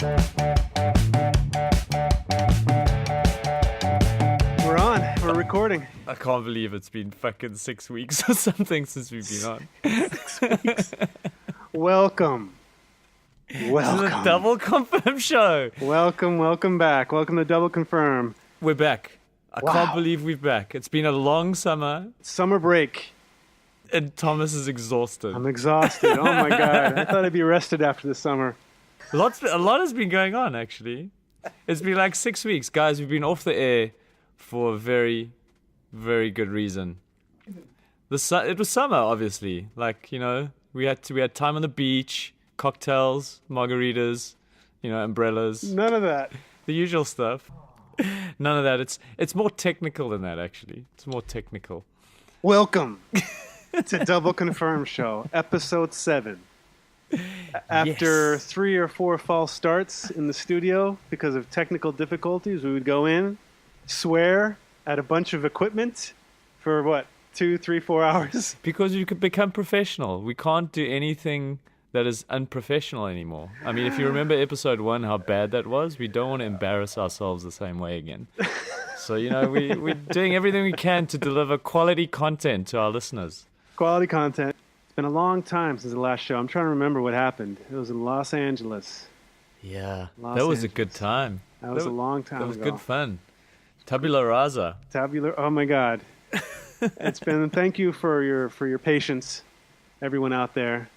We're on. We're recording. I can't believe it's been fucking 6 weeks or something since we've been on. 6 weeks. Welcome. This is a double confirm show. Welcome back. Welcome to Double Confirm. We're back. I can't believe we're back. It's been a long summer. Summer break. And Thomas is exhausted. I'm exhausted. Oh my God. I thought I'd be rested after the summer. A lot has been going on, actually. It's been like 6 weeks. Guys, we've been off the air for a very, very good reason. It was summer, obviously. Like, you know, we had time on the beach, cocktails, margaritas, umbrellas. None of that. The usual stuff. None of that. It's more technical than that, actually. It's more technical. Welcome to Double Confirm Show, episode 7. After 3 or 4 false starts in the studio because of technical difficulties, we would go in, swear at a bunch of equipment for 2, 3, 4 hours? Because you could become professional. We can't do anything that is unprofessional anymore. I mean, if you remember episode 1, how bad that was, we don't want to embarrass ourselves the same way again. So, we're doing everything we can to deliver quality content to our listeners. Quality content. It's been a long time since the last show. I'm trying to remember what happened. It was in Los Angeles. Yeah, that was a good time. That was a long time ago. That was good fun. Tabula rasa. Oh my God. Thank you for your patience, everyone out there.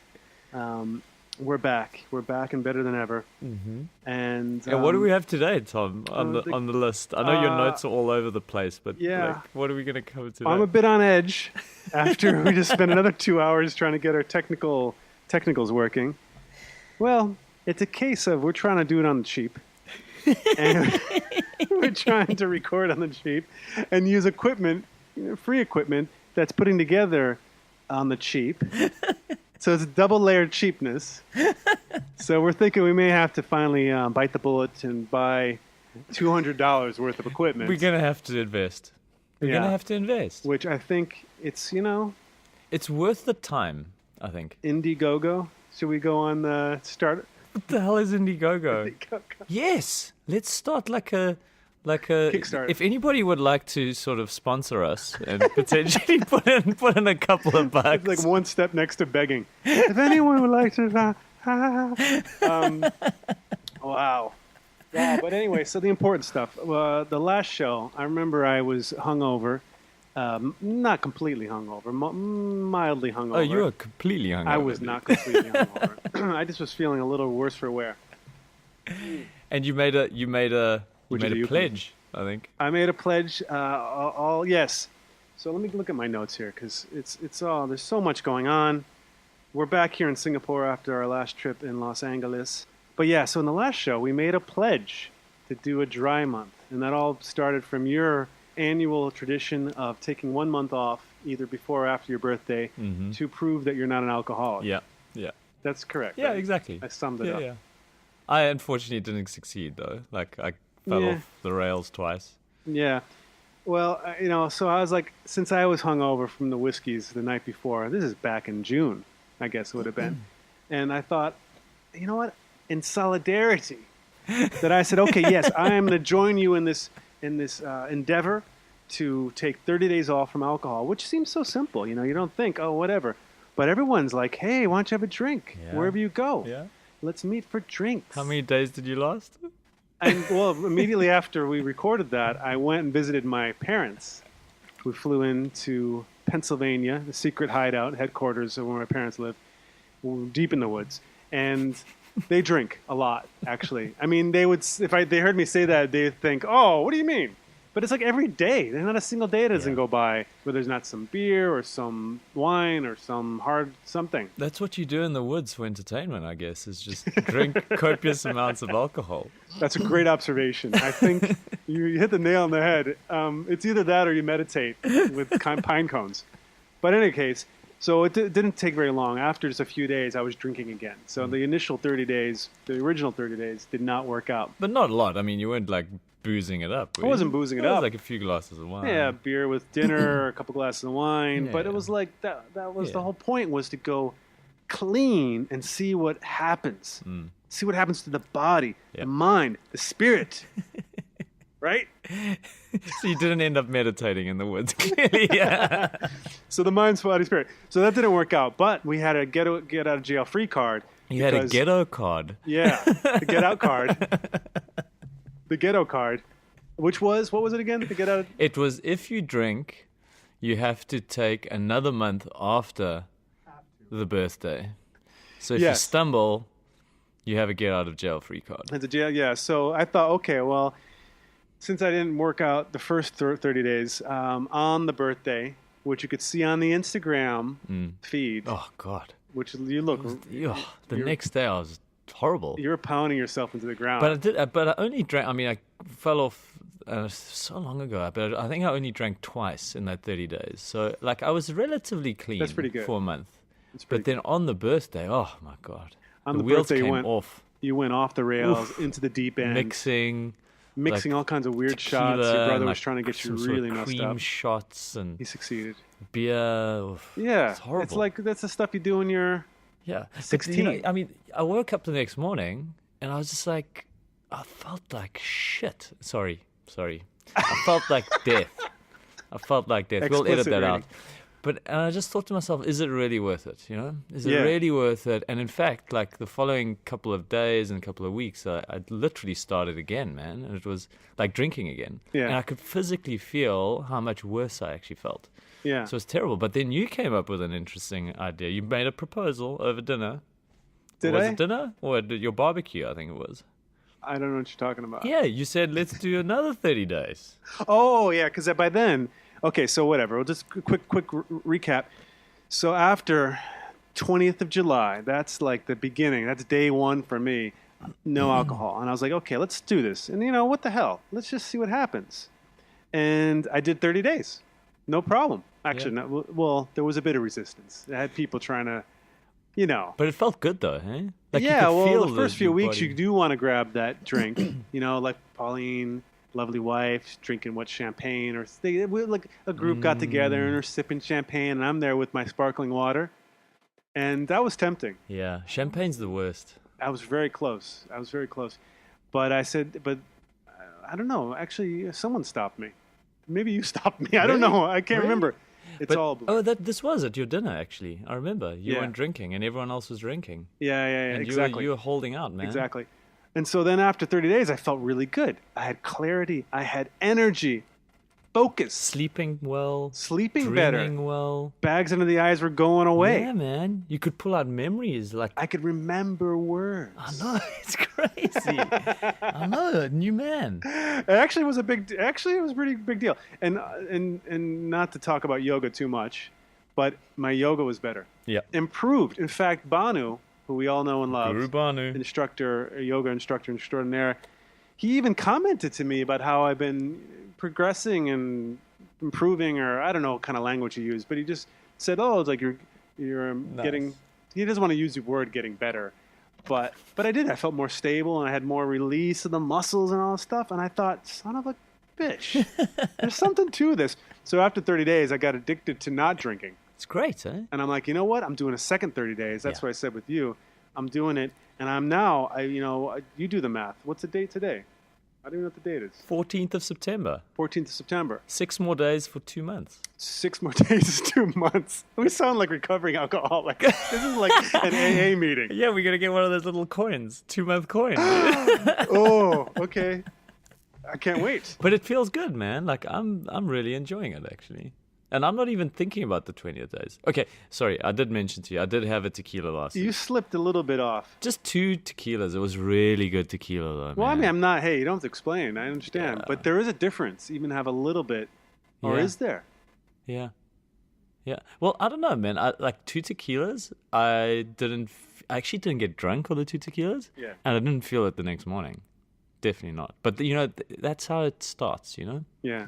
We're back and better than ever. Mm-hmm. And what do we have today, Tom, on the list? I know your notes are all over the place, but what are we going to cover today? I'm a bit on edge after we just spent another 2 hours trying to get our technicals working. Well, it's a case of we're trying to do it on the cheap. And we're trying to record on the cheap and use equipment, free equipment, that's putting together on the cheap. So it's double-layered cheapness. So we're thinking we may have to finally bite the bullet and buy $200 worth of equipment. We're going to have to invest. We're going to have to invest. Which I think it's, It's worth the time, I think. Indiegogo. Should we go on the start? What the hell is Indiegogo? Yes. Let's start like a Kickstarter. If anybody would like to sort of sponsor us and potentially put in a couple of bucks. It's like one step next to begging. If anyone would like to wow. Yeah, but anyway, so the important stuff. The last show, I remember I was hungover. Not completely hungover, mildly hungover. Oh, you were completely hungover. I was not completely hungover. I just was feeling a little worse for wear. And you made a pledge, I think. I made a pledge. Yes. So let me look at my notes here because it's all. There's so much going on. We're back here in Singapore after our last trip in Los Angeles. But yeah, so in the last show we made a pledge to do a dry month, and that all started from your annual tradition of taking 1 month off either before or after your birthday to prove that you're not an alcoholic. Yeah. That's correct. Yeah, right? exactly. I summed it up. Yeah. I unfortunately didn't succeed though. Like I fell off the rails twice. Yeah. Well, so I was like, since I was hungover from the whiskeys the night before, this is back in June, I guess it would have been. And I thought, you know what? In solidarity, that I said, okay, yes, I am going to join you in this endeavor to take 30 days off from alcohol, which seems so simple. You don't think, oh, whatever. But everyone's like, hey, why don't you have a drink wherever you go? Yeah. Let's meet for drinks. How many days did you last? And immediately after we recorded that, I went and visited my parents. We flew into Pennsylvania, the secret hideout, headquarters of where my parents live, deep in the woods. And they drink a lot, actually. I mean, they heard me say that, they'd think, oh, what do you mean? But it's like every day. There's not a single day that doesn't go by where there's not some beer or some wine or some hard something. That's what you do in the woods for entertainment, I guess, is just drink copious amounts of alcohol. That's a great observation. I think you hit the nail on the head. It's either that or you meditate with pine cones. But in any case, so it didn't take very long. After just a few days, I was drinking again. So the initial 30 days, the original 30 days, did not work out. But not a lot. I mean, you weren't like boozing it up. I wasn't boozing it up. It was like a few glasses of wine. Yeah, beer with dinner, a couple glasses of wine. But it was like that was the whole point, was to go clean and see what happens. See what happens to the body, Yeah. the mind, the spirit. Right? So you didn't end up meditating in the woods, clearly. Yeah. So the mind, body, spirit. So that didn't work out. But we had a get out of jail free card. You had a ghetto card. Yeah, the get out card. The ghetto card, which was, what was it again? The get out. It was if you drink, you have to take another month after the birthday. So if you Yes. stumble, you have a get out of jail free card. At the jail, yeah. So I thought, okay, well, since I didn't work out the first 30 days, on the birthday, which you could see on the Instagram feed, Oh God. which you look, Ugh, the next day I was horrible. you're pounding yourself into the ground. But I did. But I only drank. I mean, I fell off so long ago. But I think I only drank twice in that 30 days. So like I was relatively clean. That's pretty good. For a month. It's pretty But then on the birthday, oh my God, On the the wheels birthday, you came went off. You went off the rails into the deep end, Mixing mixing like all kinds of weird tequila shots. Your brother and, was like, trying to get you some sort of really messed cream up. shots and He succeeded. beer. Oof. Yeah, It's horrible. It's like that's the stuff you do when you're Yeah. But, 16. I mean, I woke up the next morning and I was just like, I felt like shit. Sorry. I felt like death. We'll edit Explicit that out. rating. But I just thought to myself, is it really worth it? You know, is it Yeah. really worth it? And in fact, like the following couple of days and couple of weeks, I literally started again, man. And it was like drinking again. Yeah. And I could physically feel how much worse I actually felt. yeah. So it's terrible. But then you came up with an interesting idea. You made a proposal over dinner. Did was I? it dinner or your barbecue? I think it was. I don't know what you're talking about. Yeah, you said let's do another 30 days. Oh, yeah, because by then, okay, so whatever. We'll just quick recap. So after 20th of July, that's like the beginning. That's day one for me. No alcohol. And I was like, okay, let's do this. And, what the hell? Let's just see what happens. And I did 30 days. No problem. Actually, well, there was a bit of resistance. I had people trying to, But it felt good though, eh? Like you yeah, could well, feel the first few your weeks body. you do want to grab that drink, like Pauline, lovely wife, drinking champagne, or like a group got together and are sipping champagne, and I'm there with my sparkling water, and that was tempting. Yeah, champagne's the worst. I was very close, but I said, I don't know. Actually, someone stopped me. Maybe you stopped me. I don't Really? know. I can't Really? remember. It's But, all this was at your dinner actually. I remember you Yeah. weren't drinking and everyone else was drinking. yeah, And exactly. you were holding out, man. Exactly. And so then after 30 days, I felt really good. I had clarity. I had energy, focus, Sleeping well, sleeping better. dreaming well. Bags under the eyes were going away. Yeah, man. You could pull out memories like I could remember words. I know, it's crazy. I know, a new man. It actually was it was a pretty big deal. And not to talk about yoga too much, but my yoga was better. Yeah. Improved. In fact, Banu, who we all know and love, Guru Banu. a yoga instructor extraordinaire, he even commented to me about how I've been progressing and improving, or I don't know what kind of language he used, but he just said, "Oh, it's like you're getting." He doesn't want to use the word "getting better," but I did. I felt more stable, and I had more release of the muscles and all this stuff. And I thought, "Son of a bitch, there's something to this." So after 30 days, I got addicted to not drinking. It's great, eh? And I'm like, you know what? I'm doing a second 30 days. That's Yeah. what I said with you. I'm doing it, and I'm now. You do the math. What's the date today? I don't even know what the date is. 14th of September. 14th of September. 6 more days for 2 months. 6 more days is 2 months. We sound like recovering alcoholics. This is like an AA meeting. Yeah, we're gonna get one of those little coins, 2-month coin. Oh, okay. I can't wait. But it feels good, man. Like I'm really enjoying it actually. And I'm not even thinking about the 20th days. Okay, sorry, I did mention to you, I did have a tequila last You week. slipped a little bit off. Just 2 tequilas. It was really good tequila though. Well, I man. mean, I'm not. Hey, you don't have to explain. I understand, Yeah. but there is a difference. Even have a little bit, or Yeah. is there? Yeah. Yeah. Well, I don't know, man. Like 2 tequilas, I actually didn't get drunk on the 2 tequilas. Yeah. And I didn't feel it the next morning. Definitely not. But that's how it starts, Yeah.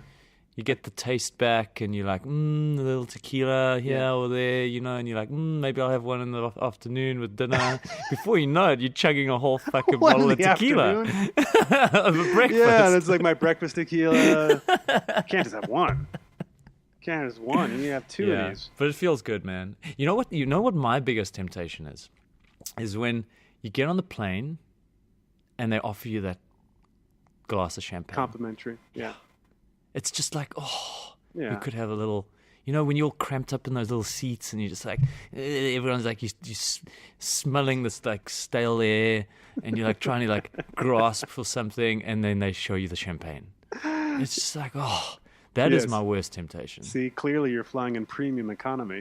You get the taste back and you're like, a little tequila here Yeah. or there, and you're like, maybe I'll have one in the afternoon with dinner. Before you know it, you're chugging a whole fucking One bottle in of the tequila afternoon? over breakfast. Yeah, and it's like my breakfast tequila. You can't just have one. You can't have just one. You need to have 2 of these. But it feels good, man. You know what? You know what my biggest temptation is when you get on the plane and they offer you that glass of champagne. Complimentary. Yeah. It's just like, we Yeah. could have a little, when you're all cramped up in those little seats and you're just like, everyone's like, you smelling this like stale air and you're like trying to like grasp for something, and then they show you the champagne. It's just like, that is Yes. my worst temptation. See, clearly you're flying in premium economy.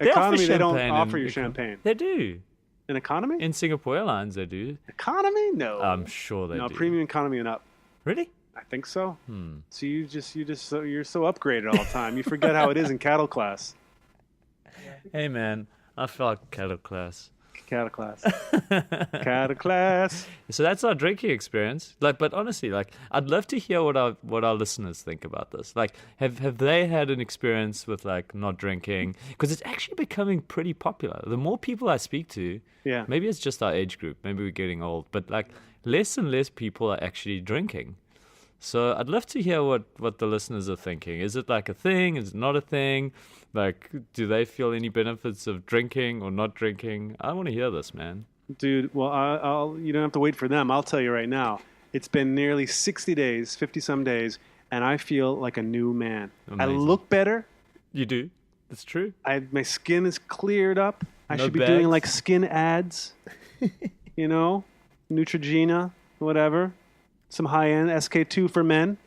They Economy, they don't champagne offer in you champagne. They do. In economy? In Singapore Airlines, they do. Economy? No. I'm sure they no, do. premium economy and up. Really? I think so. So you're so upgraded all the time. You forget how it is in cattle class. Hey, man, I felt cattle class. Cattle class. Cattle class. So that's our drinking experience. But honestly, I'd love to hear what our listeners think about this. Like, have they had an experience with like not drinking? Because it's actually becoming pretty popular. The more people I speak to, Yeah. maybe it's just our age group. Maybe we're getting old, but like less and less people are actually drinking. So I'd love to hear what the listeners are thinking. Is it like a thing? Is it not a thing? Like, do they feel any benefits of drinking or not drinking? I want to hear this, man. Dude, well, I'll you don't have to wait for them. I'll tell you right now. It's been nearly 60 days, 50-some days, and I feel like a new man. I Amazing. look better. You do? That's true. My skin is cleared up. I No should be bags? doing like skin ads. Neutrogena, whatever. Some high-end SK2 for men.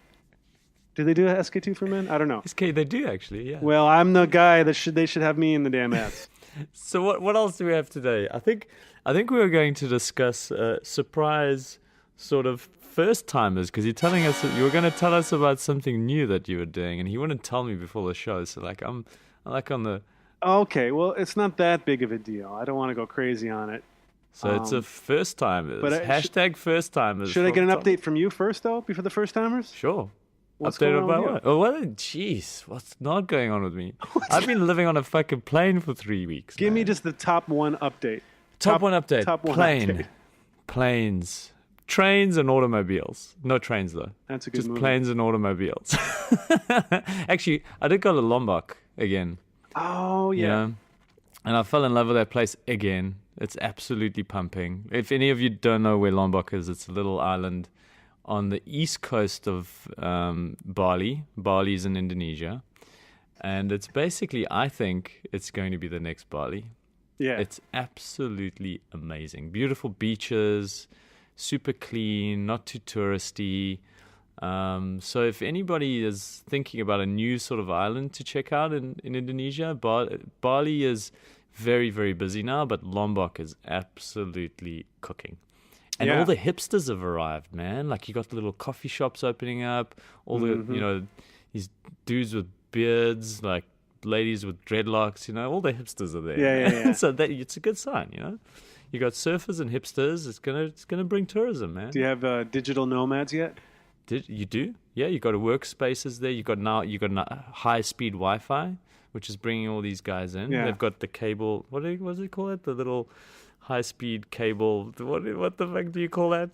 Do they do a SK2 for men? I don't know. Okay, they do actually, yeah. Well, I'm the guy that they should have me in the damn ads. So what else do we have today? I think we were going to discuss surprise sort of first timers, because you were going to tell us about something new that you were doing, and you wouldn't tell me before the show. So like I'm like on the. Okay, well, it's not that big of a deal. I don't want to go crazy on it. So it's a first timers. but Hashtag first timers. Should I get an update from you first, though, before the first timers? Sure. What's Update going on about with you? what? Oh, what? Jeez, what's not going on with me? I've been living on a fucking plane for 3 weeks. Give me man. just the top one update. top one update. Top one Plane, update. planes, trains, and automobiles. No trains though. That's a good Just movie. planes and automobiles. Actually, I did go to Lombok again. Oh, you yeah. know, and I fell in love with that place again. It's absolutely pumping. If any of you don't know where Lombok is, it's a little island on the east coast of Bali. Bali's in Indonesia. And it's basically, I think, it's going to be the next Bali. Yeah. It's absolutely amazing. Beautiful beaches, super clean, not too touristy. So if anybody is thinking about a new sort of island to check out in Indonesia, Bali is very, very busy now, but Lombok is absolutely cooking. And Yeah. all the hipsters have arrived, man. Like, you got the little coffee shops opening up, all the, these dudes with beards, like ladies with dreadlocks, all the hipsters are there. Yeah, man. yeah, yeah. So it's a good sign, You got surfers and hipsters. It's gonna bring tourism, man. Do you have digital nomads yet? You do? Yeah, you got workspaces there. You got high speed Wi-Fi, which is bringing all these guys in. Yeah. They've got the cable. What does it call it? The little high speed cable. What the fuck do you call that?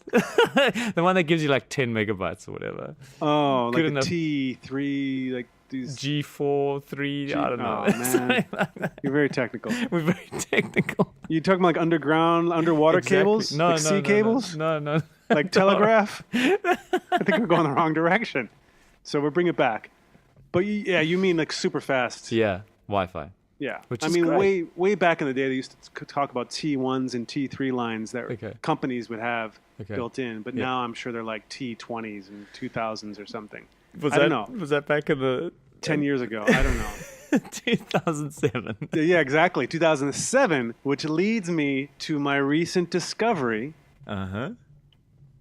The one that gives you like 10 megabytes or whatever. Oh, like Good a enough. T3, like these. G4, 3, I don't know. Oh, man. You're very technical. We're very technical. You talking about like underwater Exactly. cables? No, like sea no, cables? No. Like telegraph? I think we're going the wrong direction. So we'll bring it back. But you mean like super fast. Yeah, Wi-Fi. Yeah. Which I is mean, great. way back in the day, they used to talk about T1s and T3 lines that Okay. companies would have Okay. built in. But Yeah. now I'm sure they're like T20s and 2000s or something. Was I don't know. Was that back in the 10 years ago. I don't know. 2007? Yeah, exactly. 2007, which leads me to my recent discovery, Uh-huh.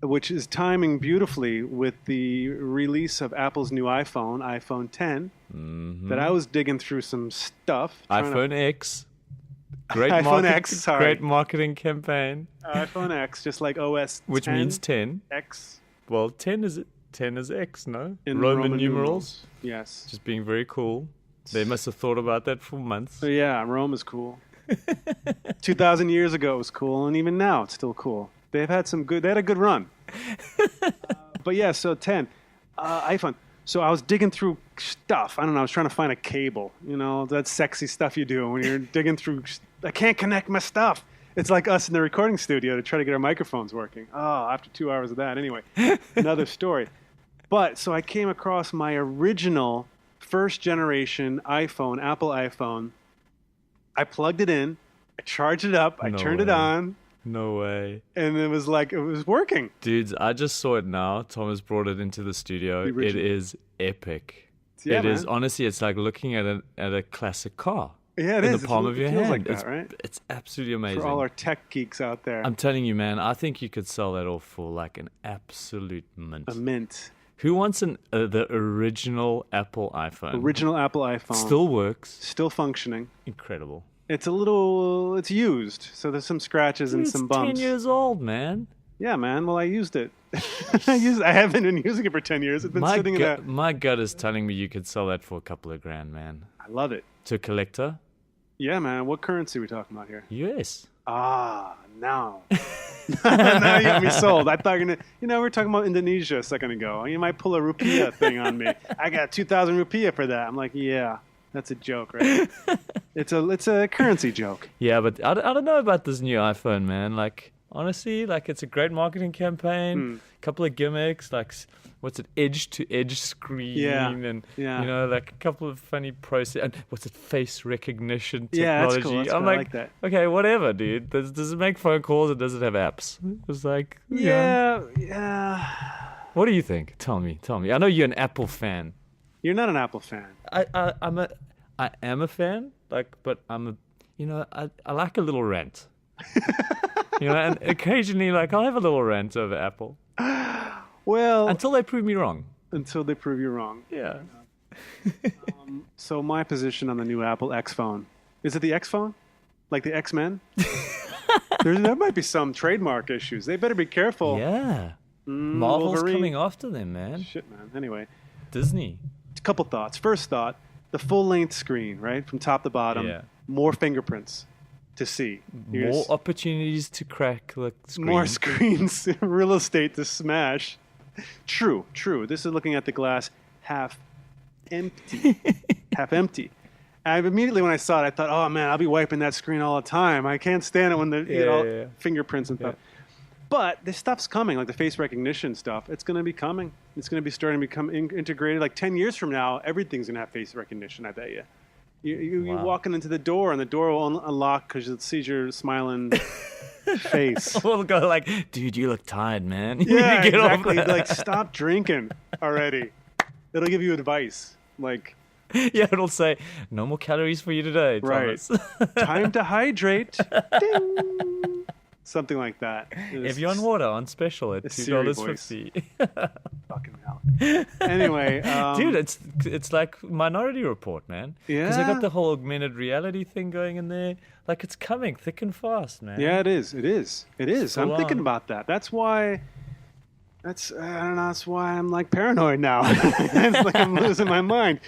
which is timing beautifully with the release of Apple's new iPhone 10, that I was digging through some stuff. trying to- iPhone X. Great iPhone X, sorry. Great marketing campaign, iPhone X, just like OS which 10, means 10. X Well, 10 is X, no? in Roman numerals. Yes. Just being very cool. They must have thought about that for months. So yeah, Rome is cool. 2,000 years ago it was cool, and even now it's still cool. They had a good run. But yeah, so 10, iPhone. So I was digging through stuff. I don't know. I was trying to find a cable. That sexy stuff you do when you're digging through. I can't connect my stuff. It's like us in the recording studio to try to get our microphones working. Oh, after 2 hours of that. Anyway, another story. But so I came across my original first generation iPhone, Apple iPhone. I plugged it in, I charged it up, I turned it on. No way. And it was like, it was working. Dudes, I just saw it now. Thomas brought it into the studio. It is epic. Yeah, it is, man. honestly, it's like looking at a classic car. Yeah, it in is. the palm of your hand. Like that, right? It's absolutely amazing. For all our tech geeks out there. I'm telling you, man, I think you could sell that off for like an absolute mint. A mint. Who wants the original Apple iPhone? Original Apple iPhone. Still works. Still functioning. Incredible. It's it's used, so there's some scratches and some bumps. It's 10 years old, man. Yeah, man. Well, I used it. I haven't been using it for 10 years. It's been sitting in that. My gut is telling me you could sell that for a couple of grand, man. I love it. To a collector? Yeah, man. What currency are we talking about here? US. Ah, now. Now you got me sold. I thought you were we were talking about Indonesia a second ago. You might pull a rupiah thing on me. I got 2,000 rupiah for that. I'm like, yeah, that's a joke, right? It's a currency joke. Yeah, but I don't know about this new iPhone, man. Like, honestly, like it's a great marketing campaign. Couple of gimmicks, like what's it, edge-to-edge screen, and you know, like a couple of funny process. And what's it, face recognition technology? Yeah, that's cool. That's I'm cool. like, I like that. Okay, whatever, dude. Does it make phone calls or does it have apps? It's like, yeah. What do you think? Tell me. I know you're an Apple fan. You're not an Apple fan. I am a fan, like, but I like a little rant. And occasionally, like, I'll have a little rant over Apple. Well, until they prove me wrong. Until they prove you wrong. Yeah. So my position on the new Apple X phone, is it the X phone? Like the X-Men? There might be some trademark issues. They better be careful. Yeah. Marvel's Wolverine. coming after them, man. Shit, man. Anyway. Disney. A couple thoughts. First thought, the full-length screen, right? From top to bottom. Yeah. More fingerprints to see. More opportunities to crack the screen. More screens, real estate to smash. True. This is looking at the glass half empty. Half empty. And immediately when I saw it, I thought, oh man, I'll be wiping that screen all the time. I can't stand it when the fingerprints and stuff. But this stuff's coming, like the face recognition stuff. It's going to be coming. It's going to be starting to become integrated. Like 10 years from now, everything's going to have face recognition, I bet you. You're walking into the door, and the door will unlock because it sees your smiling face. We'll go like, dude, you look tired, man. You Yeah, need to get exactly. off that. Like, stop drinking already. It'll give you advice. Like, yeah, it'll say, no more calories for you today, Thomas. Right. Time to hydrate. Ding. Something like that. Evian water on special at $2.50. Fucking hell. Anyway, dude, it's like Minority Report, man. Yeah. Because they got the whole augmented reality thing going in there. Like, it's coming thick and fast, man. Yeah, it is. I'm thinking about that. That's why I'm like paranoid now. It's like I'm losing my mind.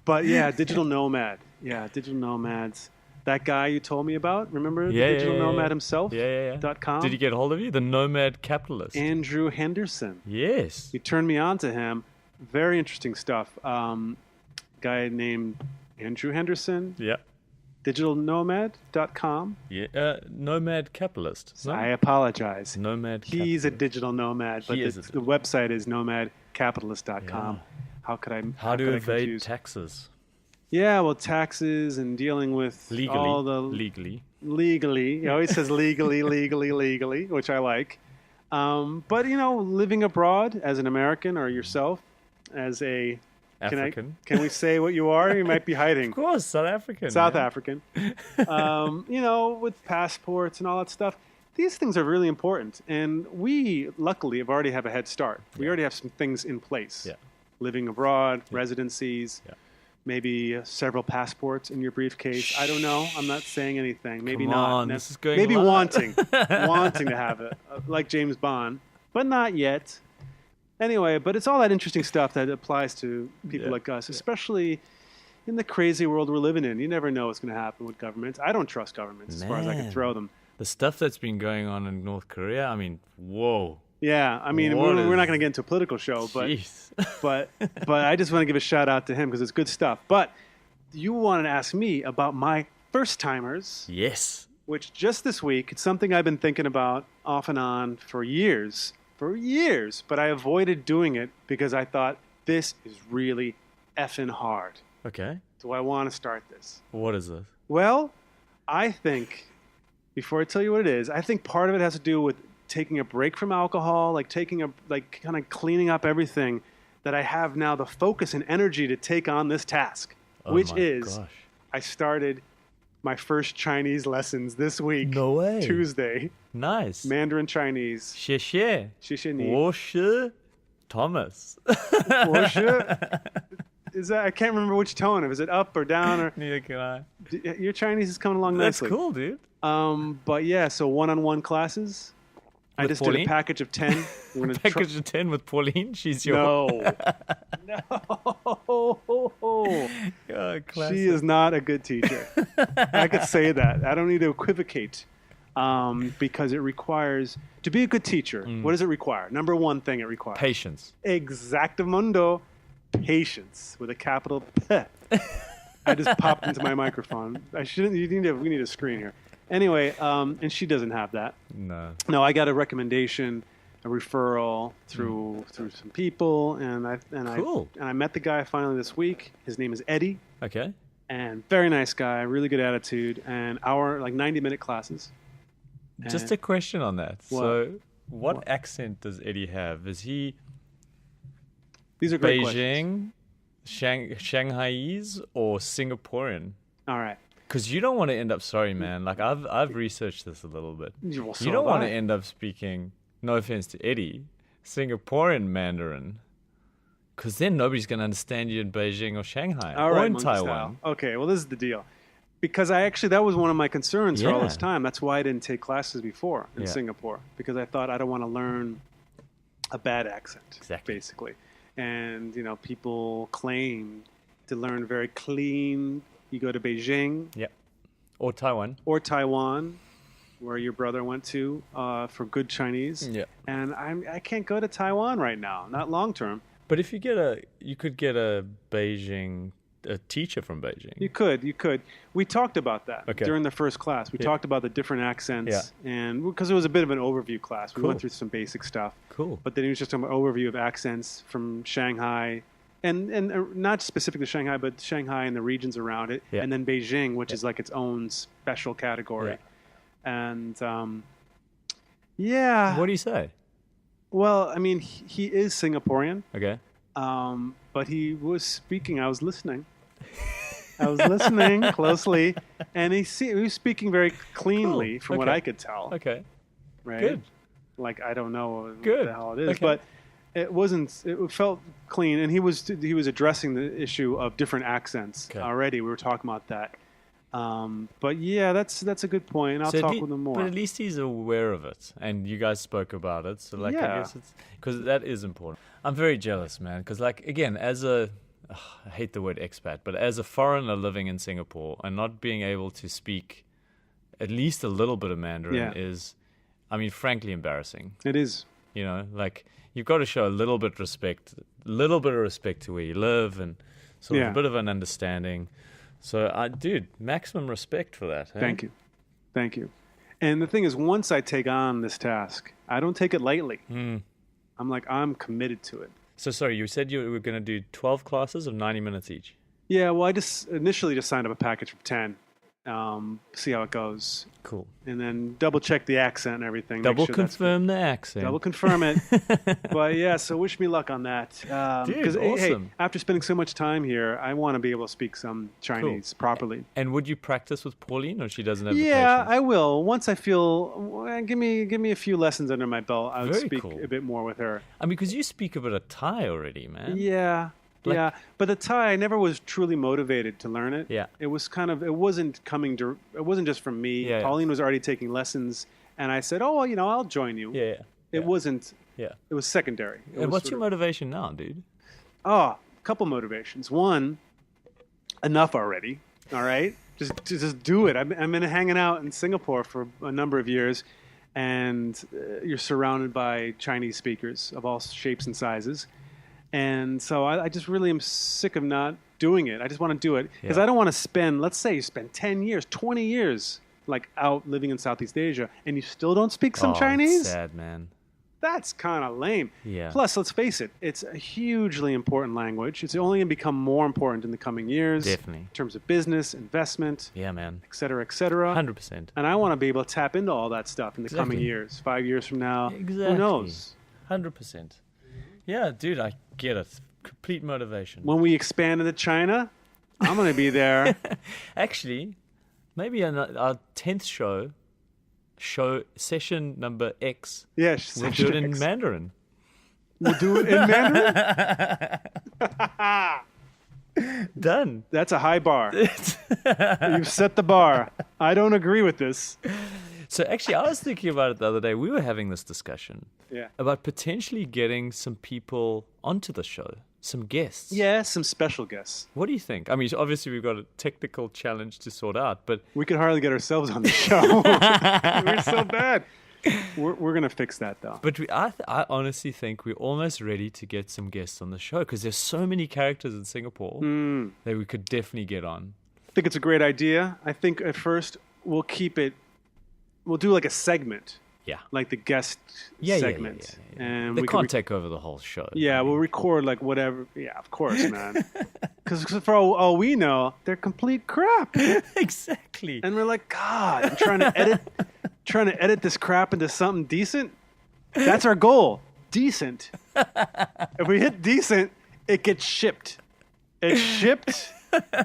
But yeah, Digital Nomad. Yeah, Digital Nomads. That guy you told me about, remember? The Digital Nomad himself? Yeah. .com? Did he get hold of you? The Nomad Capitalist. Andrew Henderson. Yes. You turned me on to him. Very interesting stuff. Guy named Andrew Henderson. Yeah. DigitalNomad.com. Yeah. Nomad Capitalist. No? I apologize. Nomad He's Capitalist. a digital nomad, but the website is nomadcapitalist.com. Yeah. How to evade confuse? Taxes. Yeah, well, taxes and dealing with all the... Legally. He always says legally, which I like. But, living abroad as an American or yourself as a... African. Can we say what you are? You might be hiding. Of course, South African. African. With passports and all that stuff. These things are really important. And we, luckily, already have a head start. We already have some things in place. Yeah. Living abroad, residencies. Yeah. Maybe several passports in your briefcase. I don't know. I'm not saying anything. Maybe Come not. on, this is going maybe live. wanting to have it, like James Bond, but not yet. Anyway, but it's all that interesting stuff that applies to people like us, especially in the crazy world we're living in. You never know what's going to happen with governments. I don't trust governments as far as I can throw them. The stuff that's been going on in North Korea, I mean, whoa. Yeah, I mean, we're not going to get into a political show, but I just want to give a shout out to him because it's good stuff. But you wanted to ask me about my first timers. Yes. which just this week, it's something I've been thinking about off and on for years, but I avoided doing it because I thought this is really effing hard. Okay. Do I want to start this? What is this? Well, I think, before I tell you what it is, I think part of it has to do with taking a break from alcohol, like kind of cleaning up everything that I have now the focus and energy to take on this task, which is I started my first Chinese lessons this week. No way. Tuesday. Nice. Mandarin Chinese. 谢谢. 谢谢你. 我是 Thomas. 我是 Is that, I can't remember which tone. Is it up or down? Or Neither can I. Your Chinese is coming along That's nicely. cool, dude. But yeah, so one-on-one classes. I With just Pauline? did a package of 10. We're gonna Package of 10 with Pauline. She's your... No. No. Oh, classic. She is not a good teacher. I could say that. I don't need to equivocate because it requires, to be a good teacher, what does it require? Number one thing it requires. Patience. Exactamundo. Patience with a capital P. I just popped into my microphone. We need a screen here. Anyway, and she doesn't have that. No. No, I got a recommendation, a referral through some people, and I met the guy finally this week. His name is Eddie. Okay. And very nice guy, really good attitude, and 90-minute classes. Just a question on that. What? So, what accent does Eddie have? Is he These are great questions. Beijing, Shanghaiese, or Singaporean? All right. Because you don't want to end up, sorry, man. Like I've researched this a little bit. Well, so you don't have want I. to end up speaking, no offense to Eddie, Singaporean Mandarin. Because then nobody's going to understand you in Beijing or Shanghai All or right, in monkey Taiwan. style. Okay, well, this is the deal. Because that was one of my concerns for all this time. That's why I didn't take classes before in Singapore. Because I thought I don't want to learn a bad accent, basically. And, people claim to learn very clean. You go to Beijing. Yeah. Or Taiwan. Or Taiwan, where your brother went to for good Chinese. Yeah. And I can't go to Taiwan right now, not long term. But if you could get a teacher from Beijing. You could. We talked about that during the first class. We talked about the different accents, and because it was a bit of an overview class, we went through some basic stuff. Cool. But then it was just an overview of accents from Shanghai, and not specific to Shanghai, but Shanghai and the regions around it, and then Beijing, which is like its own special category. Yeah. And what do you say? Well, I mean, he is Singaporean. Okay. But he was speaking. I was listening. I was listening closely, and he was speaking very cleanly from what I could tell. Okay. Right? Good. Like, I don't know what Good. the hell it is, but it felt clean, and he was addressing the issue of different accents already. We were talking about that. But yeah, that's a good point. I'll talk with him more. But at least he's aware of it, and you guys spoke about it. So I guess it's because that is important. I'm very jealous, man. Because again, I hate the word expat, but as a foreigner living in Singapore and not being able to speak at least a little bit of Mandarin is, I mean, frankly embarrassing. It is. You've got to show a little bit of respect to where you live, and sort of a bit of an understanding. So, dude, maximum respect for that. Thank you. And the thing is, once I take on this task, I don't take it lightly. I'm committed to it. So, sorry, you said you were going to do 12 classes of 90 minutes each. Yeah, well, I just initially signed up a package of 10. See how it goes. Cool. And then double check the accent and everything. Double confirm the accent. Double confirm it. But yeah, so wish me luck on that. Dude, awesome. Hey, after spending so much time here, I want to be able to speak some Chinese properly. And would you practice with Pauline, or she doesn't have the Yeah, patience? I will. Once I feel, give me a few lessons under my belt, I would speak a bit more with her. I mean, because you speak a bit of Thai already, man. Yeah. But the Thai, I never was truly motivated to learn it. Yeah. It was it wasn't just from me. Yeah, Pauline was already taking lessons, and I said, oh, well, I'll join you. Yeah. It wasn't. Yeah. It was secondary. And what's your motivation now, dude? A couple motivations. One, enough already. All right, just do it. I've been hanging out in Singapore for a number of years, and you're surrounded by Chinese speakers of all shapes and sizes. And so I just really am sick of not doing it. I just want to do it because I don't want to spend, let's say you spend 10 years, 20 years like out living in Southeast Asia, and you still don't speak some It's Chinese? sad, man. That's kind of lame. Yeah. Plus, let's face it, it's a hugely important language. It's only going to become more important in the coming years. Definitely. In terms of business, investment, Yeah, man. et cetera, et cetera. 100%. And I want to be able to tap into all that stuff in the coming Exactly. years. 5 years from now, Exactly. who knows? 100%. Yeah, dude, I get it. Complete motivation. When we expand into China, I'm going to be there. Actually, maybe our 10th show session number X, Yes. we'll do it in Mandarin. We'll do it in Mandarin? Done. That's a high bar. You've set the bar. I don't agree with this. So actually, I was thinking about it the other day. We were having this discussion Yeah. about potentially getting some people onto the show, some guests. Yeah, some special guests. What do you think? I mean, obviously we've got a technical challenge to sort out, but We could hardly get ourselves on the show. We're so bad. We're going to fix that, though. I honestly think we're almost ready to get some guests on the show because there's so many characters in Singapore that we could definitely get on. I think it's a great idea. I think at first we'll do like a segment, Yeah. like the guest segment. And They we can't could take over the whole show. Yeah, we'll record like whatever. Yeah, of course, man. Because for all we know, they're complete crap. Exactly. And we're like, God, I'm trying to edit this crap into something decent. That's our goal. Decent. If we hit decent, it gets shipped. It's shipped,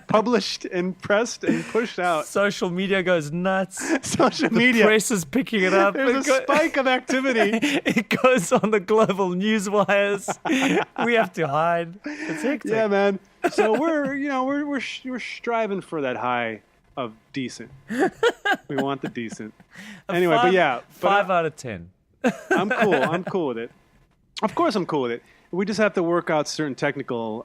published, and pressed and pushed out. Social media goes nuts. Social The media. press is picking it up. There's a spike of activity. It goes on the global news wires. We have to hide. It's hectic. Yeah, man. So we're striving for that high of decent. We want the decent. Anyway, but 5 out of 10. I'm cool. I'm cool with it. Of course, I'm cool with it. We just have to work out certain technical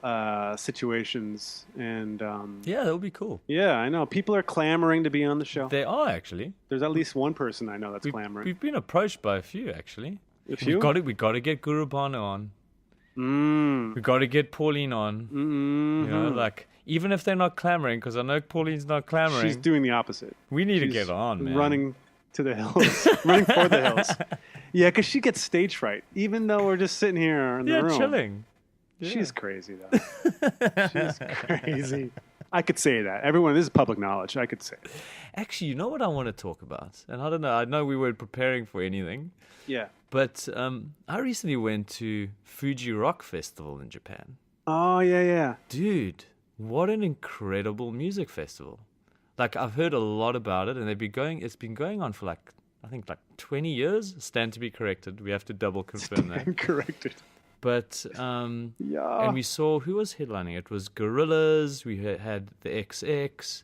situations, and Yeah, that would be cool. yeah, I know people are clamoring to be on the show. They are actually. There's at least one person I know that's clamoring. We've been approached by a few actually. A few? We got to get Guru Bano on. Mm. We got to get Pauline on. Mm-hmm. You know, like even if they're not clamoring, because I know Pauline's not clamoring. She's doing the opposite. We need to She's get on, man. running to the hills, running for the hills. Yeah, because she gets stage fright, even though we're just sitting here in the room. Chilling. Yeah. She's crazy, though. She's crazy. I could say that. Everyone, this is public knowledge. I could say it. Actually, you know what I want to talk about? And I don't know. I know we weren't preparing for anything. Yeah. But I recently went to Fuji Rock Festival in Japan. Oh, yeah. Dude, what an incredible music festival. Like, I've heard a lot about it, and it's been going on for I think 20 years. Stand to be corrected. We have to double confirm that. Corrected. But, Yeah. and we saw who was headlining. It was Gorillaz. We had the XX.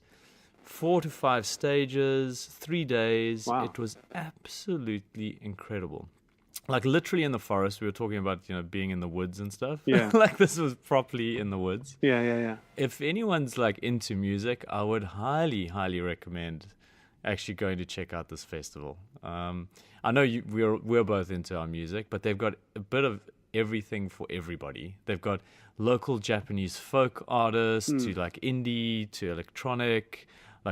4 to 5 stages, 3 days. Wow. It was absolutely incredible. Like literally in the forest. We were talking about, being in the woods and stuff. Yeah. Like this was properly in the woods. Yeah. If anyone's into music, I would highly, highly recommend actually going to check out this festival. I know we're both into our music, but they've got a bit of everything for everybody. They've got local Japanese folk artists to indie to electronic,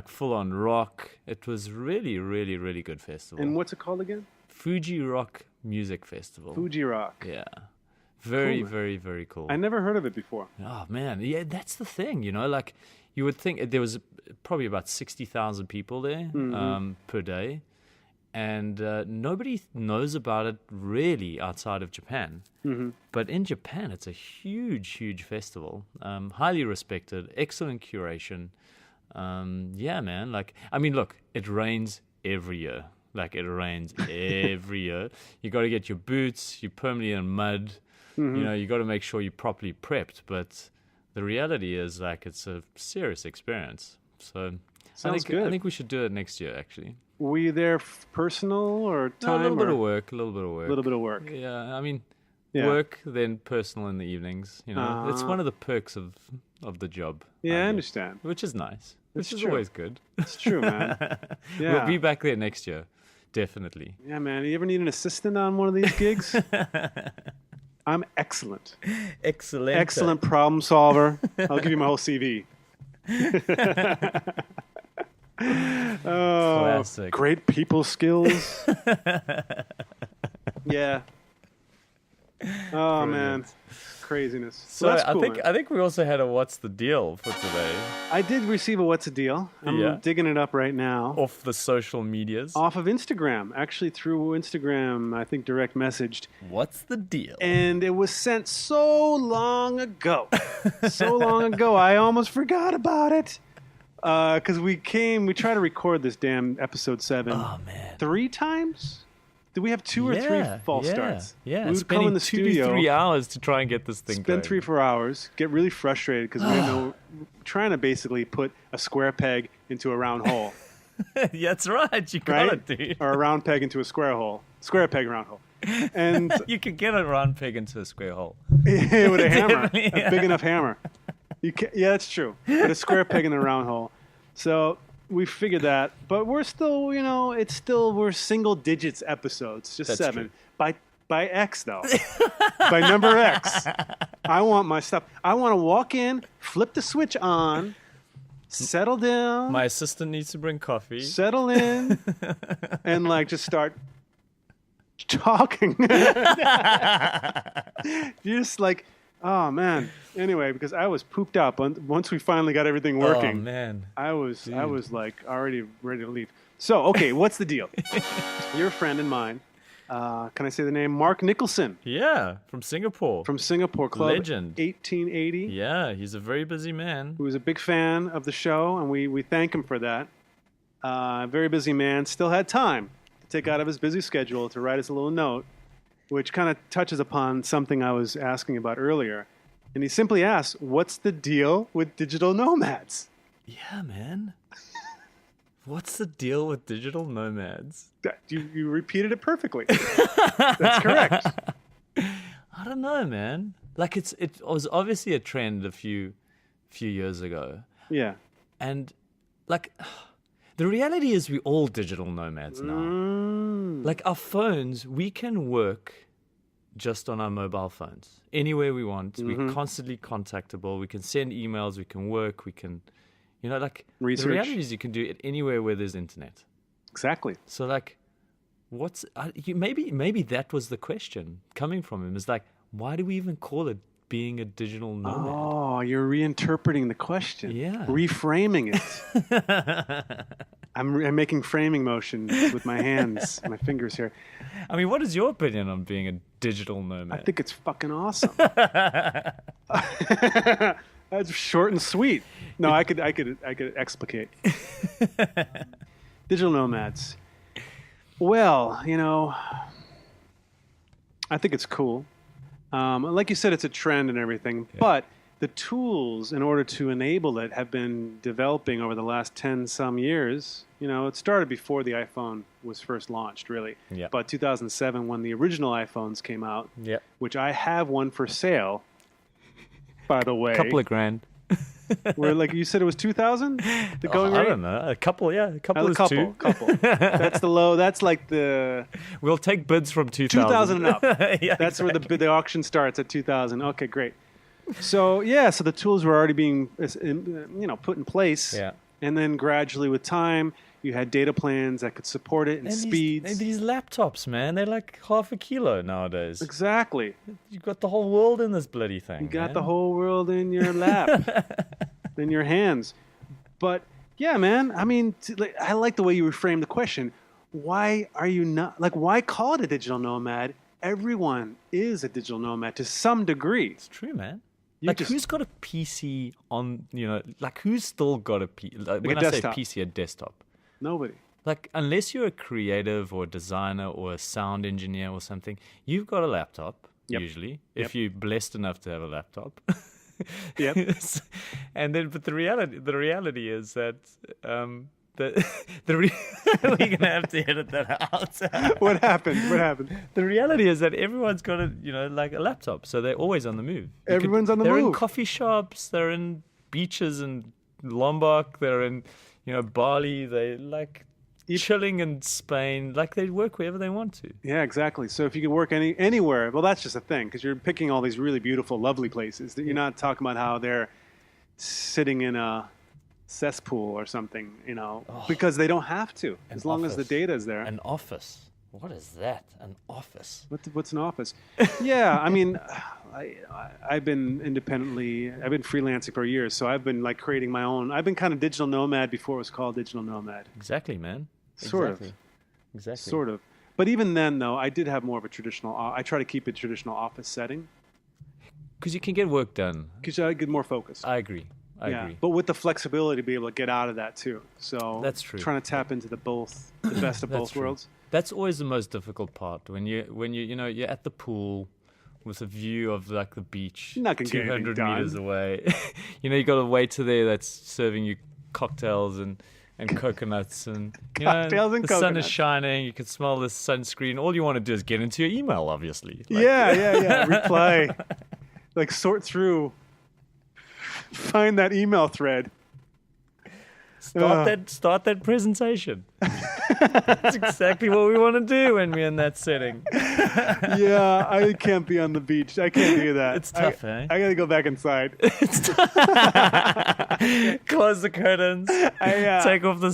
full on rock. It was really, really, really good festival. And what's it called again? Fuji Rock Music Festival. Fuji Rock. Yeah. Very, Cool, man. very, very cool. I never heard of it before. Oh, man. Yeah, that's the thing, you would think there was probably about 60,000 people there per day. And nobody knows about it really outside of Japan. Mm-hmm. But in Japan, it's a huge, huge festival. Highly respected, excellent curation. Yeah, man. Look, it rains every year. It rains every year. You got to get your boots. You're permanently in mud. Mm-hmm. You got to make sure you're properly prepped. But the reality is, it's a serious experience. So Sounds good. I think we should do it next year, actually. Were you there personal or time? No, a little bit or of work. A little bit of work. A little bit of work. Yeah, Yeah. work, then personal in the evenings. It's one of the perks of the job. Yeah, I understand. Which is nice. Which is true. always good. It's true, man. Yeah. We'll be back there next year. Definitely. Yeah, man. You ever need an assistant on one of these gigs? I'm excellent. Excellent. Excellent problem solver. I'll give you my whole CV. Oh, Classic. great people skills. Yeah. Oh, man. Craziness. So Well, that's I cool, think man. I think we also had a what's the deal for today I did receive a what's the deal. I'm Yeah. digging it up right now. off the social medias. Off of Instagram. Actually, through Instagram, I think direct messaged. What's the deal? And it was sent so long ago. So long ago, I almost forgot about it. Because we tried to record this damn episode 7 Oh man. 3 times? Did we have 2 or 3 false starts? Yeah, We would spending come in the 2 studio, to 3 hours to try and get this thing spend going. 3-4 hours, get really frustrated because we had trying to basically put a square peg into a round hole. Yeah, that's right. You got Right? it, dude. Or a round peg into a square hole. Square peg, round hole. And You could get a round peg into a square hole. with a hammer, Definitely, a big enough hammer. Yeah, that's true. But a square peg in a round hole. So we figured that, but we're still, we're single digits episodes, just That's 7 true. by X though, by number X. I want my stuff. I want to walk in, flip the switch on, settle down, My assistant needs to bring coffee. settle in, and just start talking. Just oh man. Anyway, because I was pooped out once we finally got everything working. Oh man. I was already ready to leave. So, okay, what's the deal? You're a friend and mine. Can I say the name? Mark Nicholson Yeah, from Singapore. from Singapore Club Legend. 1880. Yeah, he's a very busy man. Who was a big fan of the show, and we thank him for that. Very busy man, still had time to take out of his busy schedule to write us a little note, which kind of touches upon something I was asking about earlier. And he simply asked, what's the deal with digital nomads? Yeah, man. What's the deal with digital nomads? You repeated it perfectly. That's correct. I don't know, man. It was obviously a trend a few years ago. Yeah. And the reality is we're all digital nomads now. Mm. Our phones, we can work just on our mobile phones. Anywhere we want. We're constantly contactable. We can send emails. We can work. We can, Research. The reality is you can do it anywhere where there's internet. Exactly. So maybe that was the question coming from him. Is why do we even call it being a digital nomad? Oh, you're reinterpreting the question. Yeah. Reframing it. I'm making framing motions with my hands, my fingers here. I mean, what is your opinion on being a digital nomad? I think it's fucking awesome. That's short and sweet. No, I could explicate. Digital nomads. Well, I think it's cool. Like you said, it's a trend and everything, but the tools in order to enable it have been developing over the last 10 some years. It started before the iPhone was first launched, really. Yeah. But 2007, when the original iPhones came out, Yep. which I have one for sale, by the way. Couple of grand. Where, you said it was 2,000? The going rate? I don't know. A couple, yeah. A couple is couple. That's the low. That's the We'll take bids from 2,000. 2,000 and up. Yeah, That's where the auction starts at 2,000. Okay, great. So the tools were already being put in place. Yeah. And then gradually with time, you had data plans that could support it and speeds. These laptops, man, they're like half a kilo nowadays. Exactly. You've got the whole world in this bloody thing. You got the whole world in your lap, in your hands. But yeah, man, I mean, I like the way you reframe the question. Why are you not, why call it a digital nomad? Everyone is a digital nomad to some degree. It's true, man. just- who's got a PC on, who's still got a PC? When a I say desktop. PC, a desktop. Nobody. Unless you're a creative or a designer or a sound engineer or something, you've got a laptop, Yep. usually, Yep. if you're blessed enough to have a laptop. Yep. But the reality is that we're gonna have to edit that out. What happened? The reality is that everyone's got a laptop, so they're always on the move. Everyone's on the they're in move. coffee shops, they're in beaches in Lombok, they're in Bali, they chilling in Spain, they work wherever they want to. Yeah, exactly. So if you could work anywhere, well, that's just a thing because you're picking all these really beautiful, lovely places. That you're not talking about how they're sitting in a cesspool or something, because they don't have to, as long as the data is there. An office. What is that? An office? What's an office? Yeah, I mean, I've been freelancing for years, so I've been like creating my own. I've been kind of digital nomad before it was called digital nomad. Exactly, man. Sort of. But even then, though, I did have more of a traditional. I try to keep a traditional office setting because you can get work done. Because I get more focus. I agree. I agree. But with the flexibility to be able to get out of that too. So that's true. Trying to tap into the best of both worlds. That's always the most difficult part when you're at the pool with a view of like the beach, you're not gonna 200 meters away. You got a waiter there that's serving you cocktails and coconuts and cocktails and the coconuts. Sun is shining. You can smell the sunscreen. All you want to do is get into your email, obviously. Yeah. Reply, like sort through, find that email thread. Start that presentation. That's exactly what we want to do when we're in that setting. Yeah, I can't be on the beach. I can't do that. It's tough, eh? I gotta go back inside. Close the curtains. Take off the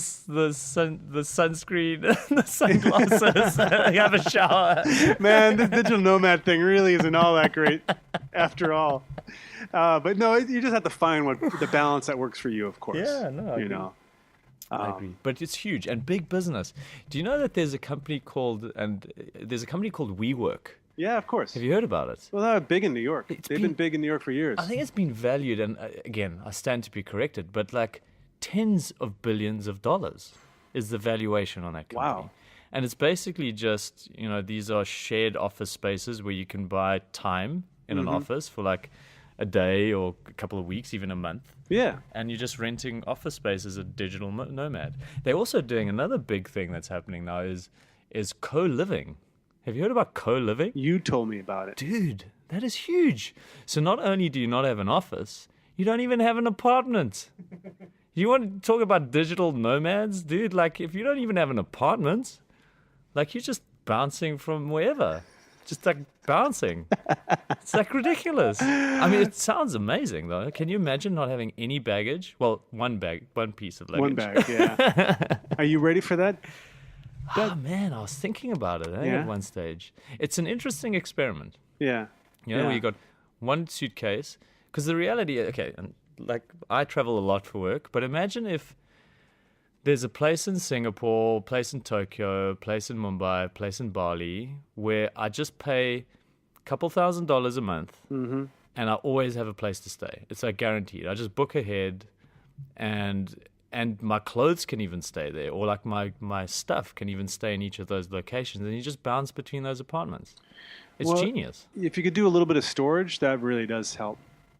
sunscreen, the sunglasses. Have a shower. Man, this digital nomad thing really isn't all that great, after all. But no, you just have to find the balance that works for you, of course. Yeah, no, I agree. But it's huge and big business. Do you know that there's a company called WeWork? Yeah, of course. Have you heard about it? Well, they're big in New York. They've been big in New York for years. I think it's been valued, and again, I stand to be corrected, but like tens of billions of dollars is the valuation on that company. Wow. And it's basically just, these are shared office spaces where you can buy time in an office for like a day or a couple of weeks, even a month. Yeah. And you're just renting office space as a digital nomad. They're also doing another big thing that's happening now is co-living. Have you heard about co-living? You told me about it. Dude, that is huge. So not only do you not have an office, you don't even have an apartment. You want to talk about digital nomads? Dude, like if you don't even have an apartment, like you're just bouncing from wherever. Just like bouncing. It's like ridiculous. I mean, it sounds amazing though. Can you imagine not having any baggage? Well, one piece of luggage. One bag, yeah. Are you ready for that? Oh man, I was thinking about it at one stage. It's an interesting experiment. Yeah. Where you got one suitcase. Because the reality, and like I travel a lot for work, but imagine if there's a place in Singapore, place in Tokyo, place in Mumbai, place in Bali, where I just pay a couple $1,000s a month, and I always have a place to stay. It's like guaranteed. I just book ahead, and my clothes can even stay there, or like my stuff can even stay in each of those locations, and you just bounce between those apartments. It's genius. If you could do a little bit of storage, that really does help.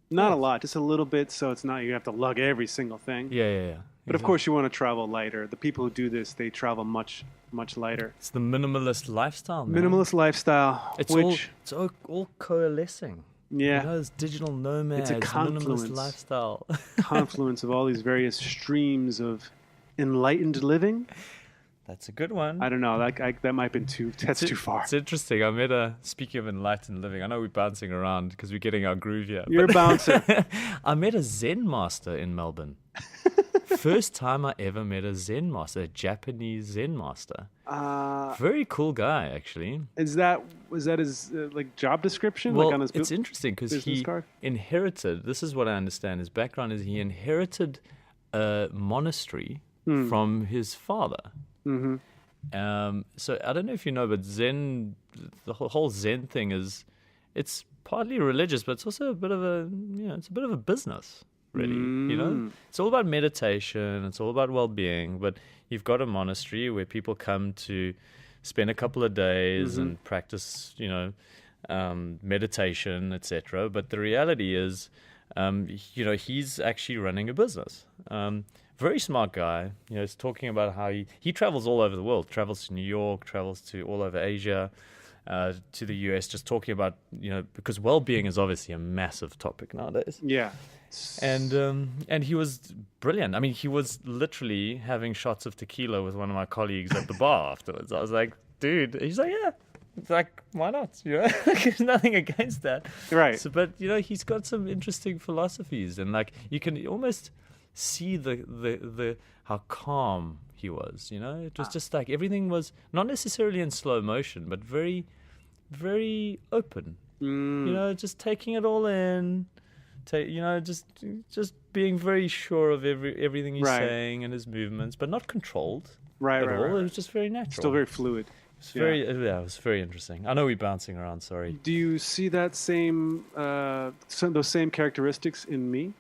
Not a lot, just a little bit, so it's not you have to lug every single thing. Yeah. But of course, you want to travel lighter. The people who do this, they travel much, much lighter. It's the minimalist lifestyle, man. Minimalist lifestyle. It's all coalescing. Yeah. Those digital nomads, it's a confluence. Minimalist lifestyle. Confluence of all these various streams of enlightened living. That's a good one. I don't know. That might have been too far. It's interesting. Speaking of enlightened living, I know we're bouncing around because we're getting our groove here. You're a bouncer. I met a Zen master in Melbourne. First time I ever met a Zen master, a Japanese Zen master. Very cool guy, actually. Was that his job description? Well, on his it's interesting because he inherited. This is what I understand. His background is he inherited a monastery from his father. Mm-hmm. So I don't know if you know, but Zen, the whole Zen thing it's partly religious, but it's also a bit of a business. Really, it's all about meditation. It's all about well-being. But you've got a monastery where people come to spend a couple of days and practice, meditation, etc. But the reality is, he's actually running a business. Very smart guy. He's talking about how he travels all over the world. Travels to New York. Travels to all over Asia. To the US, just talking about, because well-being is obviously a massive topic nowadays. Yeah. And he was brilliant. I mean, he was literally having shots of tequila with one of my colleagues at the bar afterwards. I was like, dude, he's like, yeah. It's like, why not? There's nothing against that. Right. So, but, he's got some interesting philosophies, and like, you can almost see the how calm he was. You know, it was just like everything was not necessarily in slow motion, but very, very open. You know, just taking it all in. You know, just being very sure of everything he's saying and his movements, but not controlled at all. It was just very natural. Still very fluid. It's it was very interesting. I know we're bouncing around. Sorry. Do you see that same those same characteristics in me?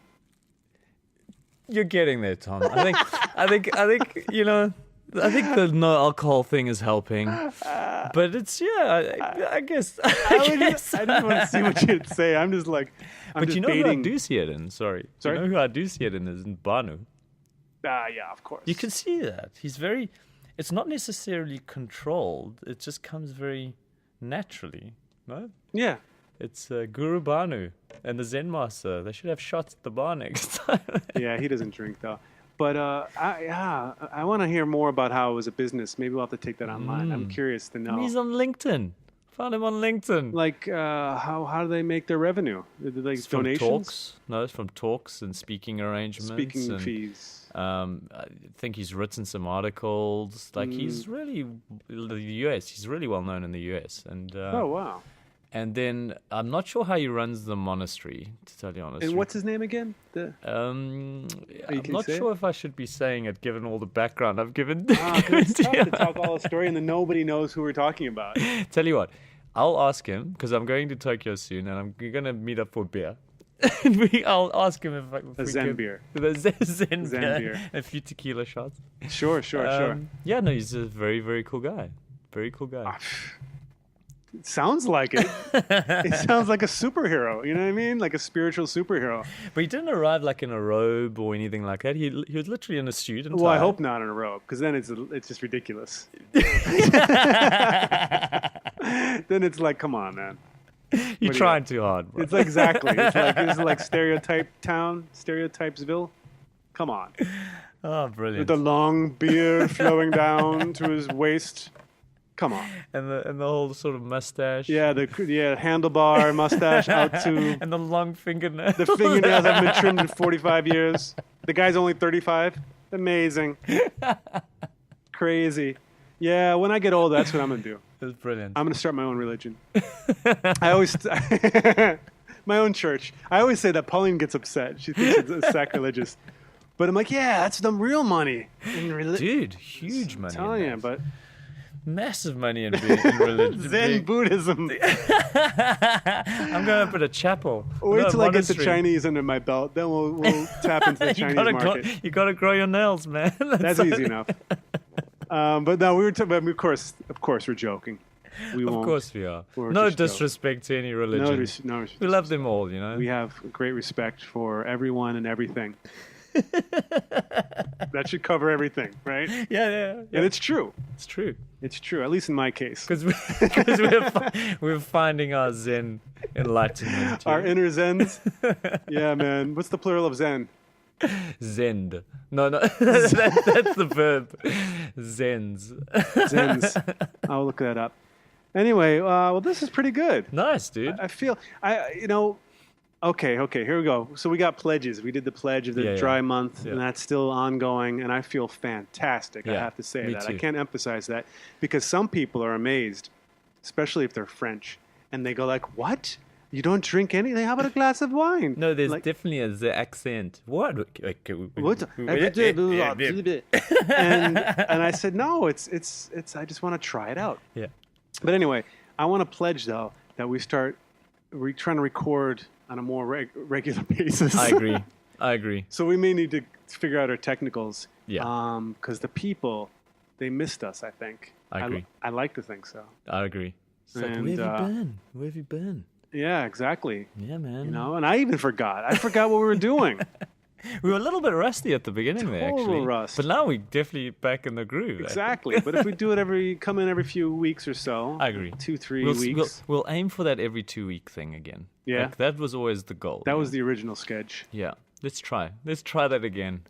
You're getting there, Tom. I think you know. I think the no alcohol thing is helping, but it's I guess. I didn't want to see what you'd say. I'm just like, but just you know baiting. who I do see it in? Sorry, you know who I do see it in is in Banu. Yeah, of course. You can see that he's very. It's not necessarily controlled. It just comes very naturally. No. Yeah. It's Guru Banu and the Zen master. They should have shots at the bar next time. Yeah, he doesn't drink though. But I want to hear more about how it was a business. Maybe we'll have to take that online. I'm curious to know. He's on LinkedIn. Found him on LinkedIn. Like, how do they make their revenue? Like it's donations? From talks. No, it's from talks and speaking arrangements. Speaking fees. I think he's written some articles. Like he's really the US. He's really well known in the US. And oh wow. And then I'm not sure how he runs the monastery, to tell you honestly. And what's his name again? I'm not sure if I should be saying it, given all the background I've given. It's tough to talk all the story, and then nobody knows who we're talking about. Tell you what, I'll ask him, because I'm going to Tokyo soon, and I'm going to meet up for beer. I'll ask him if we Zen could, beer. The Zen beer. A few tequila shots. Sure. Yeah, no, he's a very, very cool guy. Very cool guy. It sounds like it. It sounds like a superhero. You know what I mean? Like a spiritual superhero. But he didn't arrive like in a robe or anything like that. He was literally in a suit and tie. Well, I hope not in a robe, because then it's just ridiculous. Then it's like, come on, man. You're trying too hard, bro. It's like, exactly. It's like stereotype town, stereotypesville. Come on. Oh, brilliant. With the long beard flowing down to his waist. Come on. And the whole sort of mustache. Yeah, handlebar mustache out to... And the long fingernails. The fingernails haven't been trimmed in 45 years. The guy's only 35. Amazing. Crazy. Yeah, when I get old, that's what I'm going to do. That's brilliant. I'm going to start my own religion. My own church. I always say that Pauline gets upset. She thinks it's sacrilegious. But I'm like, yeah, that's the real money. Dude, huge money. I'm telling you, but... Massive money in religion. Zen Buddhism. I'm going to put a chapel. Wait till I get the Chinese under my belt. Then we'll tap into the Chinese market. You got to grow your nails, man. That's easy enough. But no, we were talking. Of course, we're joking. Of course we are. No disrespect to any religion. No, we love them all, you know. We have great respect for everyone and everything. That should cover everything, right? Yeah. And it's true. It's true. It's true, at least in my case. Because we're finding our Zen enlightenment. Our inner Zens? Yeah, man. What's the plural of Zen? Zend. No. That's the verb. Zens. Zens. I'll look that up. Anyway, well, this is pretty good. Nice, dude. I feel, okay, here we go. So we got pledges. We did the pledge of the dry month, and that's still ongoing, and I feel fantastic, I have to say that. Too. I can't emphasize that, because some people are amazed, especially if they're French, and they go like, what? You don't drink anything? How about a glass of wine? No, there's definitely the accent. What? What? And I said, no, it's I just want to try it out. Yeah. But anyway, I want to pledge, though, that we start trying to record on a more regular basis. I agree. So we may need to figure out our technicals. Yeah. Because the people, they missed us, I think. I agree. I like to think so. I agree. It's like, where have you been? Yeah, exactly. Yeah, man. And I even forgot. I forgot what we were doing. We were a little bit rusty at the beginning there, actually. Total rust. But now we're definitely back in the groove. Exactly. But if we do it come in every few weeks or so. I agree. 2-3 weeks. We'll aim for that every 2 week thing again. Yeah. Like, that was always the goal. That was the original sketch. Yeah. Let's try that again.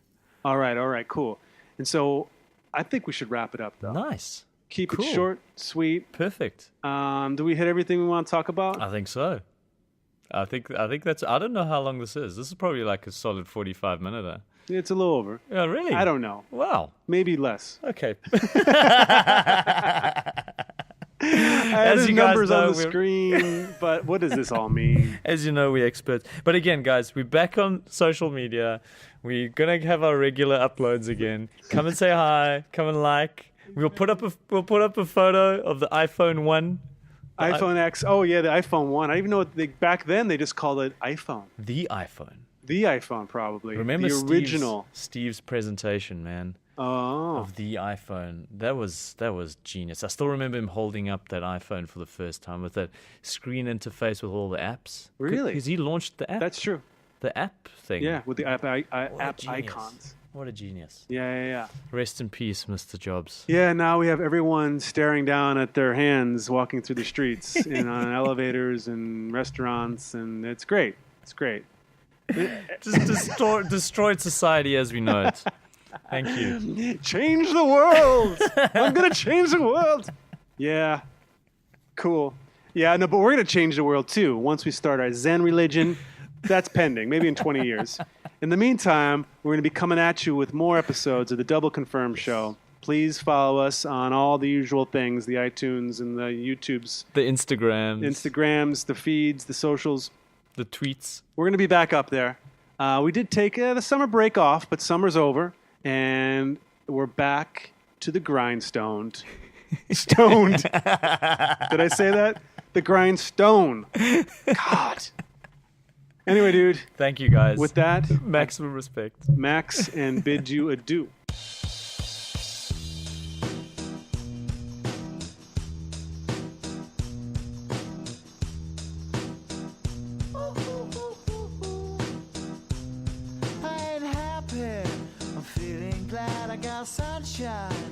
All right, cool. And so I think we should wrap it up, though. Nice. Keep it short, sweet. Perfect. Do we hit everything we want to talk about? I think so. I think that's. I don't know how long this is. This is probably like a solid 45 minute. It's a little over. Yeah, really? I don't know. Wow. Maybe less. Okay. As numbers on the screen, but what does this all mean? As you know, we're experts. But again, guys, we're back on social media. We're gonna have our regular uploads again. Come and say hi. Come and like. We'll put up a photo of the iPhone 1. iPhone X. Oh yeah, the iPhone 1. I even know back then they just called it iPhone. The iPhone. The iPhone, probably. Remember the original Steve's presentation, man. Oh. Of the iPhone. That was genius. I still remember him holding up that iPhone for the first time with that screen interface with all the apps. Really? Because he launched the app. That's true. The app thing. Yeah, with the app genius. icons. What a genius. Yeah. Rest in peace, Mr. Jobs. Yeah, now we have everyone staring down at their hands walking through the streets and on elevators and restaurants, and it's great. It's great. Just destroyed society as we know it. Thank you. Change the world! I'm going to change the world! Yeah. Cool. Yeah, no, but we're going to change the world too once we start our Zen religion. That's pending, maybe in 20 years. In the meantime, we're going to be coming at you with more episodes of the Double Confirm Show. Please follow us on all the usual things, the iTunes and the YouTubes. The Instagrams, the feeds, the socials. The tweets. We're going to be back up there. We did take the summer break off, but summer's over, and we're back to the grindstone. Stoned. Did I say that? The grindstone. God. Anyway, dude. Thank you, guys. With that, maximum respect. Max, and bid you adieu. I ain't happy. I'm feeling glad I got sunshine.